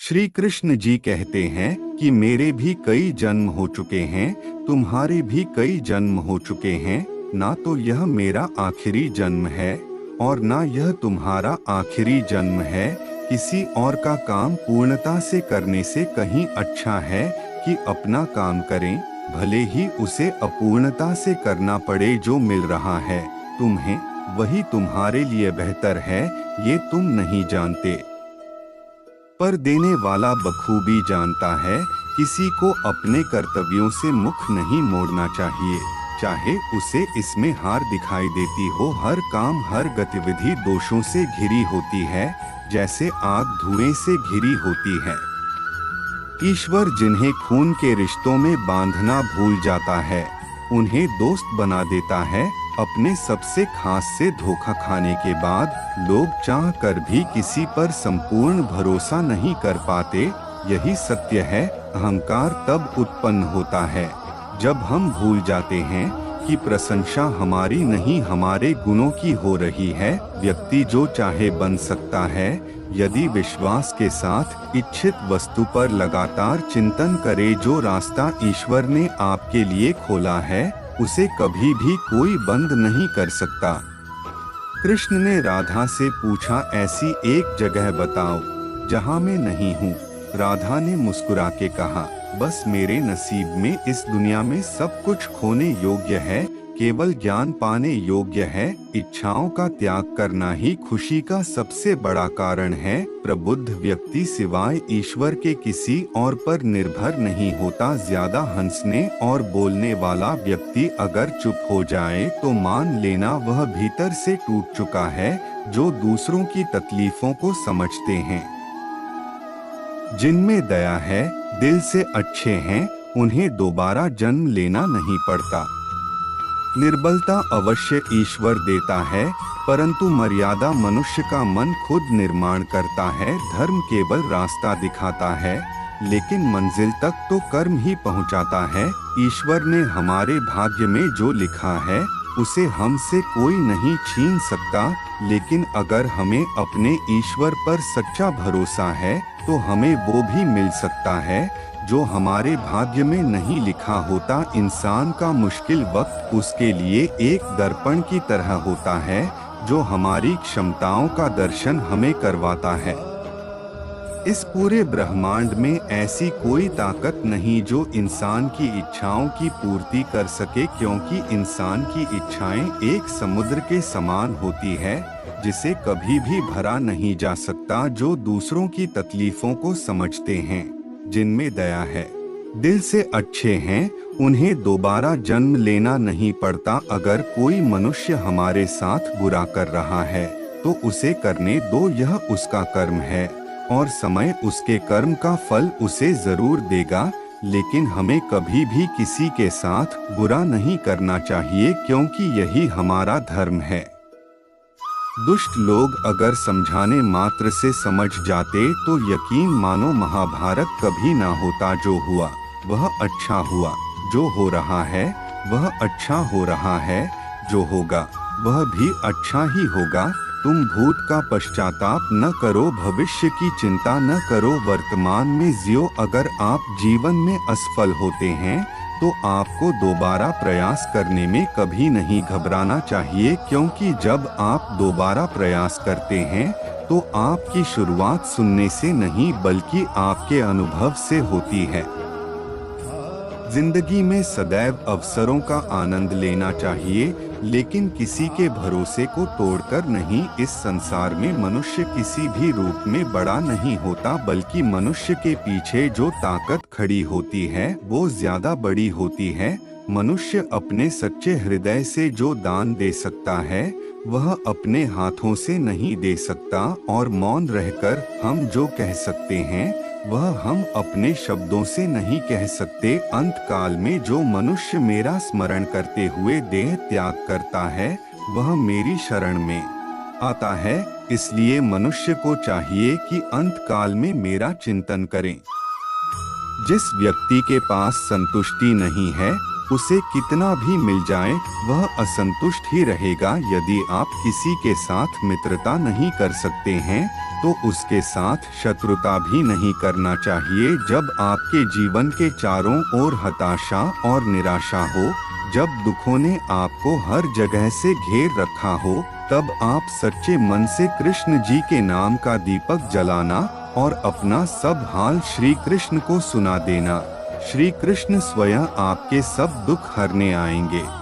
श्री कृष्ण जी कहते हैं कि मेरे भी कई जन्म हो चुके हैं, तुम्हारे भी कई जन्म हो चुके हैं, ना तो यह मेरा आखिरी जन्म है और ना यह तुम्हारा आखिरी जन्म है। किसी और का काम पूर्णता से करने से कहीं अच्छा है कि अपना काम करें, भले ही उसे अपूर्णता से करना पड़े। जो मिल रहा है तुम्हें, वही तुम्हारे लिए बेहतर है, ये तुम नहीं जानते, पर देने वाला बखूबी जानता है। किसी को अपने कर्तव्यों से मुख नहीं मोड़ना चाहिए, चाहे उसे इसमें हार दिखाई देती हो। हर काम, हर गतिविधि दोषों से घिरी होती है, जैसे आग धुएं से घिरी होती है। ईश्वर जिन्हें खून के रिश्तों में बांधना भूल जाता है, उन्हें दोस्त बना देता है। अपने सबसे खास से धोखा खाने के बाद लोग चाह कर भी किसी पर संपूर्ण भरोसा नहीं कर पाते। यही सत्य है। अहंकार तब उत्पन्न होता है जब हम भूल जाते हैं कि प्रशंसा हमारी नहीं, हमारे गुणों की हो रही है। व्यक्ति जो चाहे बन सकता है, यदि विश्वास के साथ इच्छित वस्तु पर लगातार चिंतन करे। जो रास्ता ईश्वर ने आपके लिए खोला है, उसे कभी भी कोई बंद नहीं कर सकता। कृष्ण ने राधा से पूछा, ऐसी एक जगह बताओ जहाँ मैं नहीं हूँ। राधा ने मुस्कुरा के कहा, बस मेरे नसीब में इस दुनिया में सब कुछ खोने योग्य है, केवल ज्ञान पाने योग्य है। इच्छाओं का त्याग करना ही खुशी का सबसे बड़ा कारण है। प्रबुद्ध व्यक्ति सिवाय ईश्वर के किसी और पर निर्भर नहीं होता। ज्यादा हंसने और बोलने वाला व्यक्ति अगर चुप हो जाए तो मान लेना वह भीतर से टूट चुका है। जो दूसरों की तकलीफों को समझते हैं, जिनमें दया है, दिल से अच्छे हैं, उन्हें दोबारा जन्म लेना नहीं पड़ता। निर्बलता अवश्य ईश्वर देता है, परंतु मर्यादा मनुष्य का मन खुद निर्माण करता है। धर्म केवल रास्ता दिखाता है, लेकिन मंजिल तक तो कर्म ही पहुंचाता है। ईश्वर ने हमारे भाग्य में जो लिखा है, उसे हमसे कोई नहीं छीन सकता। लेकिन अगर हमें अपने ईश्वर पर सच्चा भरोसा है, तो हमें वो भी मिल सकता है जो हमारे भाग्य में नहीं लिखा होता। इंसान का मुश्किल वक्त उसके लिए एक दर्पण की तरह होता है, जो हमारी क्षमताओं का दर्शन हमें करवाता है। इस पूरे ब्रह्मांड में ऐसी कोई ताकत नहीं जो इंसान की इच्छाओं की पूर्ति कर सके, क्योंकि इंसान की इच्छाएं एक समुद्र के समान होती है, जिसे कभी भी भरा नहीं जा सकता। जो दूसरों की तकलीफों को समझते हैं, जिनमें दया है, दिल से अच्छे हैं, उन्हें दोबारा जन्म लेना नहीं पड़ता। अगर कोई मनुष्य हमारे साथ बुरा कर रहा है, तो उसे करने दो, यह उसका कर्म है और समय उसके कर्म का फल उसे जरूर देगा। लेकिन हमें कभी भी किसी के साथ बुरा नहीं करना चाहिए, क्योंकि यही हमारा धर्म है। दुष्ट लोग अगर समझाने मात्र से समझ जाते तो यकीन मानो महाभारत कभी ना होता। जो हुआ वह अच्छा हुआ, जो हो रहा है वह अच्छा हो रहा है, जो होगा वह भी अच्छा ही होगा। तुम भूत का पश्चाताप न करो, भविष्य की चिंता न करो, वर्तमान में जियो। अगर आप जीवन में असफल होते हैं तो आपको दोबारा प्रयास करने में कभी नहीं घबराना चाहिए, क्योंकि जब आप दोबारा प्रयास करते हैं तो आपकी शुरुआत सुनने से नहीं बल्कि आपके अनुभव से होती है। जिंदगी में सदैव अवसरों का आनंद लेना चाहिए, लेकिन किसी के भरोसे को तोड़कर नहीं। इस संसार में मनुष्य किसी भी रूप में बड़ा नहीं होता, बल्कि मनुष्य के पीछे जो ताकत खड़ी होती है वो ज्यादा बड़ी होती है। मनुष्य अपने सच्चे हृदय से जो दान दे सकता है, वह अपने हाथों से नहीं दे सकता। और मौन रहकर हम जो कह सकते हैं, वह हम अपने शब्दों से नहीं कह सकते। अंत काल में जो मनुष्य मेरा स्मरण करते हुए देह त्याग करता है, वह मेरी शरण में आता है। इसलिए मनुष्य को चाहिए कि अंत काल में मेरा चिंतन करें। जिस व्यक्ति के पास संतुष्टि नहीं है, उसे कितना भी मिल जाए वह असंतुष्ट ही रहेगा। यदि आप किसी के साथ मित्रता नहीं कर सकते हैं तो उसके साथ शत्रुता भी नहीं करना चाहिए। जब आपके जीवन के चारों ओर हताशा और निराशा हो, जब दुखों ने आपको हर जगह से घेर रखा हो, तब आप सच्चे मन से कृष्ण जी के नाम का दीपक जलाना और अपना सब हाल श्री कृष्ण को सुना देना। श्री कृष्ण स्वयं आपके सब दुख हरने आएंगे।